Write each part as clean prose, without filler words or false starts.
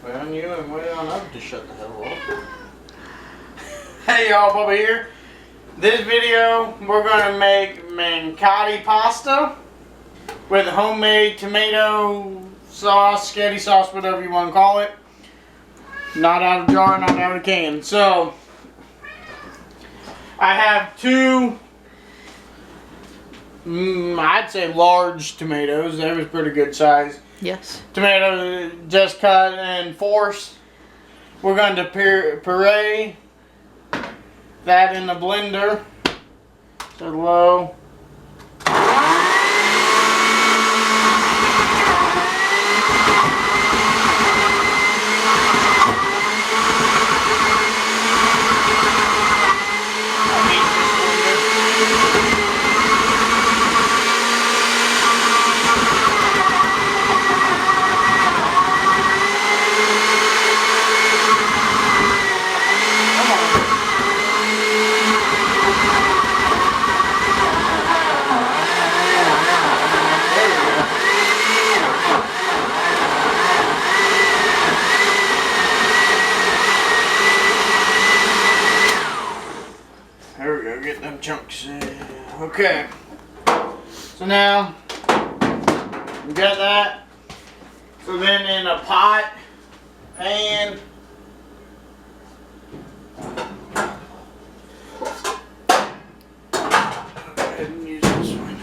Wait on you and wait on us to shut the hell up. Hey y'all, Bubba here. This video, we're going to make manicotti pasta with homemade tomato sauce, spaghetti sauce, whatever you want to call it. Not out of jar, not out of can. So, I have two, I'd say large tomatoes. They was pretty good size. Yes. Tomatoes just cut and forced. We're going to puree that in the blender. So low. There we go, get them chunks. Okay. So now, we got that. So then in a pot, pan, go ahead and use this one.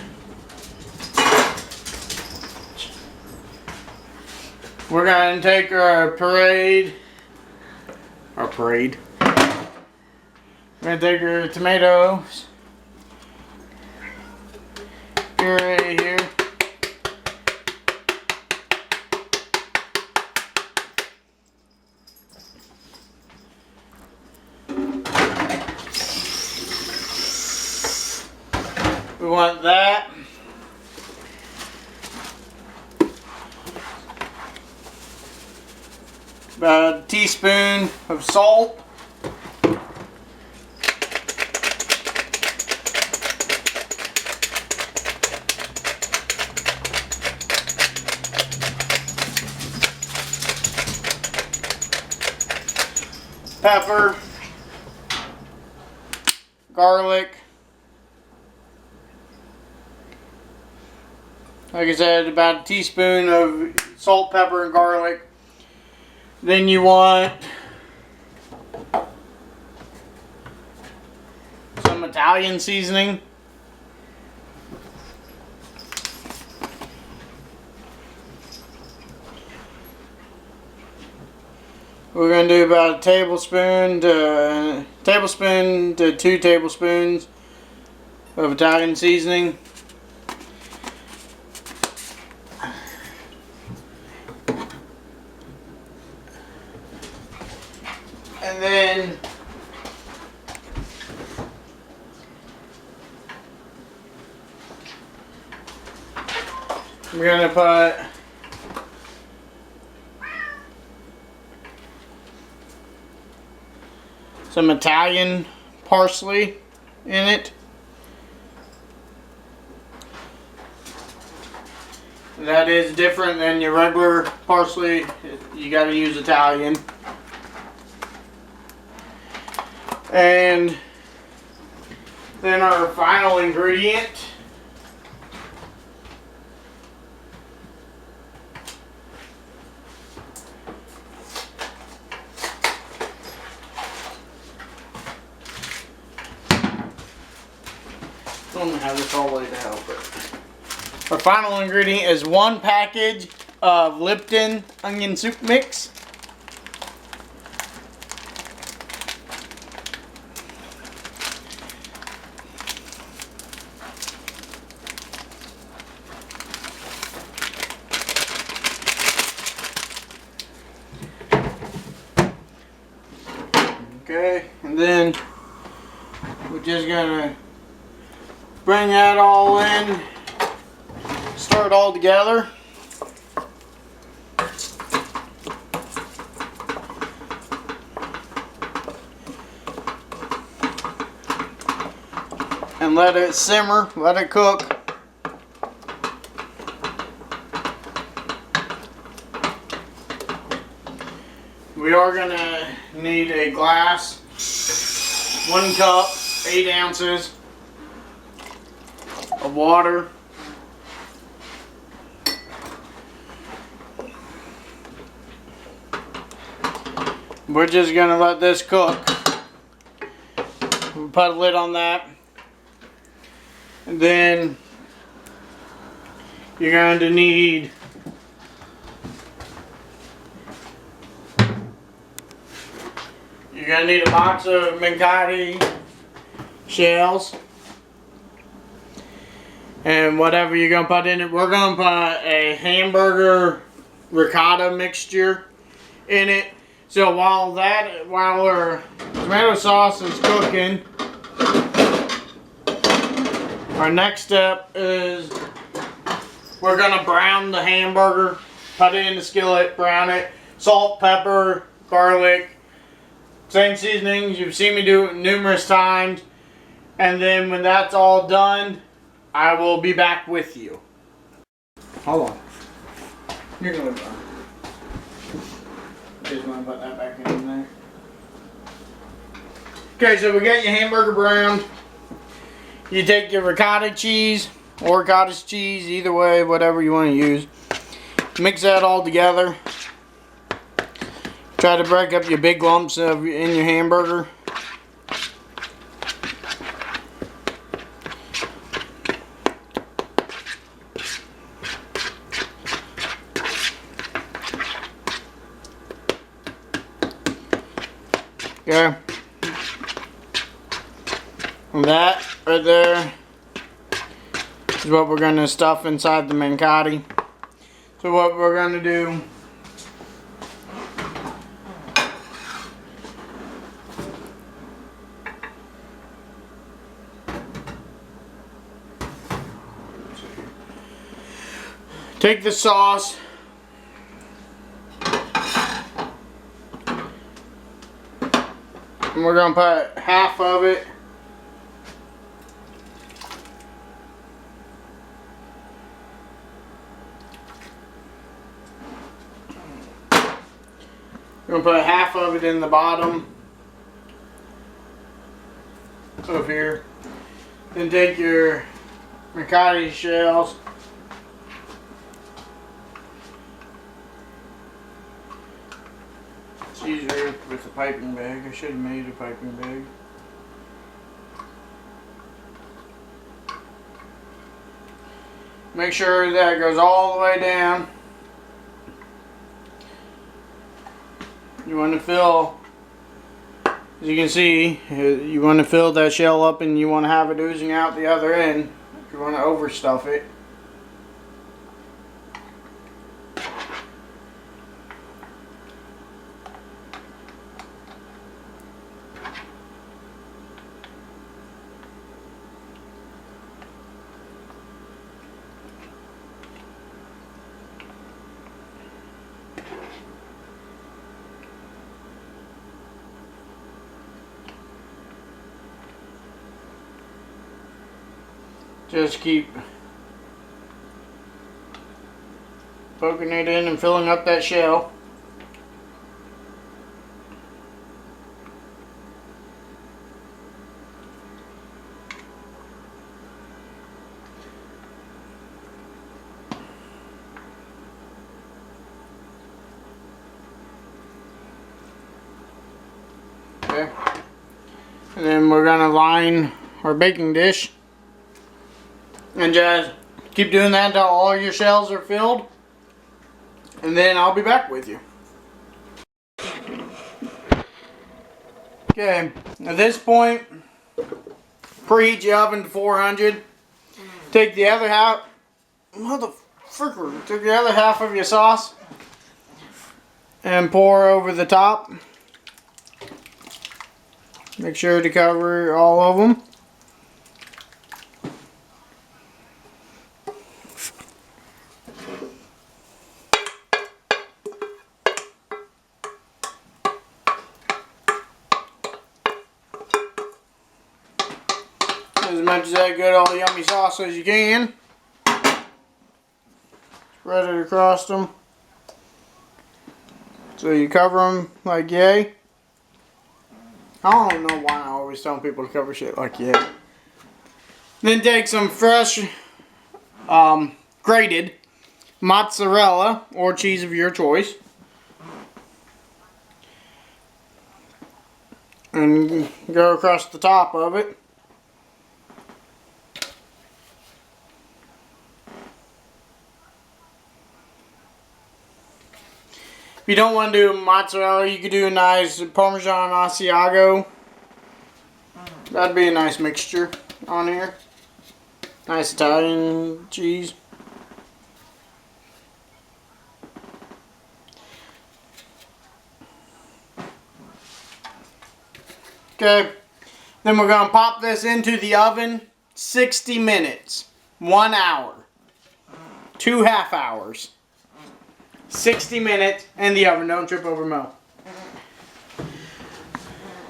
We're going to take our We're going to take our tomatoes, puree here. We want that. About a teaspoon of salt. Pepper, garlic, like I said, about a teaspoon of salt, pepper, and garlic. Then you want some Italian seasoning. We're going to do about a tablespoon to 2 tablespoons of Italian seasoning. And then we're going to put some Italian parsley in it. That is different than your regular parsley. You got to use Italian. And then our final ingredient . I don't have this all the way to help it. Our final ingredient is 1 package of Lipton onion soup mix. Okay, and then we're just gonna bring that all in, stir it all together. And let it simmer, let it cook. we are gonna need a glass, 1 cup, 8 ounces of water. We're just gonna let this cook. We'll put a lid on that. And then you're going to need a box of manicotti shells. And whatever you're going to put in it, we're going to put a hamburger ricotta mixture in it. So while our tomato sauce is cooking, our next step is we're gonna brown the hamburger, put it in the skillet, brown it, salt, pepper, garlic, same seasonings. You've seen me do it numerous times. And then when that's all done, I will be back with you. Hold on. You're gonna leave it on. Just want to put that back in there. Okay, so we got your hamburger browned. You take your ricotta cheese or cottage cheese, either way, whatever you want to use. Mix that all together. Try to break up your big lumps in your hamburger. Okay. And that right there is what we're going to stuff inside the manicotti. So what we're going to do, take the sauce, and we're going to put half of it in the bottom of here. Then take your manicotti shells, it's easier with a piping bag. I should have made a piping bag. Make sure that goes all the way down. You want to fill, as you can see, you want to fill that shell up and you want to have it oozing out the other end. If you want to overstuff it. Just keep poking it in and filling up that shell. Okay. And then we're going to line our baking dish. And just keep doing that until all your shells are filled. And then I'll be back with you. Okay, at this point, preheat your oven to 400. Take the other half, take the other half of your sauce and pour over the top. Make sure to cover all of them. As much of that good old yummy sauce as you can. Spread it across them. It's So you cover them like yay. I don't know why I always tell people to cover shit like yay. Then take some fresh grated mozzarella or cheese of your choice. And go across the top of it. If you don't want to do mozzarella, you could do a nice Parmesan Asiago. That'd be a nice mixture on here. Nice Italian cheese. Okay, then we're going to pop this into the oven 60 minutes, 1 hour, 2 half hours. 60 minutes in the oven. Don't trip over Mo.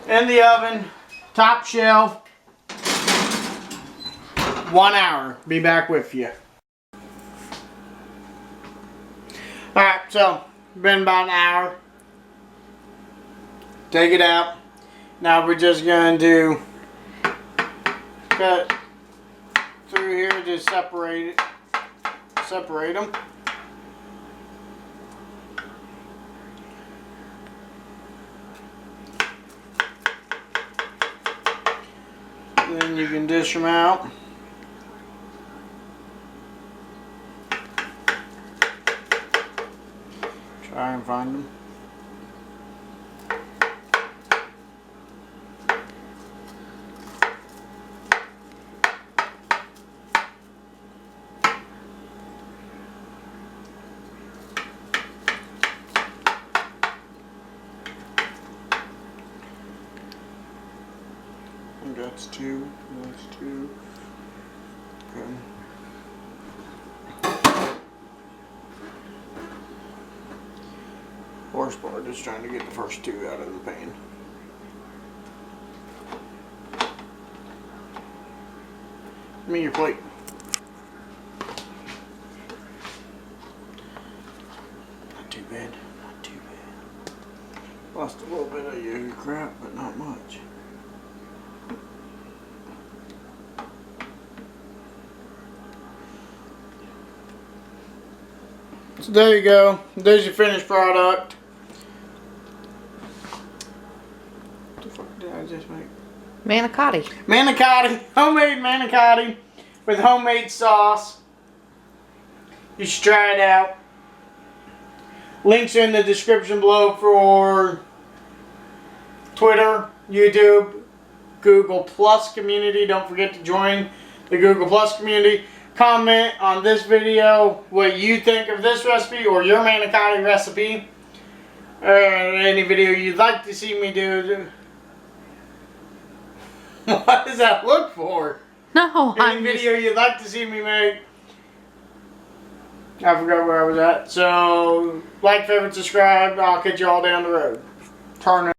In the oven, top shelf, 1 hour. Be back with you. Alright, so, been about an hour. Take it out. Now we're just going to cut through here, just separate them. Then you can dish them out. Try and find them. That's two. That's two. Okay. Horsepower, just trying to get the first two out of the pan. Give me your plate. Not too bad. Not too bad. Lost a little bit of your crap, but not much. So there you go. There's your finished product. What the fuck did I just make? Manicotti. Manicotti. Homemade manicotti with homemade sauce. You should try it out. Links are in the description below for Twitter, YouTube, Google Plus community. Don't forget to join the Google Plus community. Comment on this video what you think of this recipe or your manicotti recipe, or any video you'd like to see me do. What does that look for? No, any video you'd like to see me make. I forgot where I was at. So like, favorite, subscribe. I'll catch you all down the road. Turn it.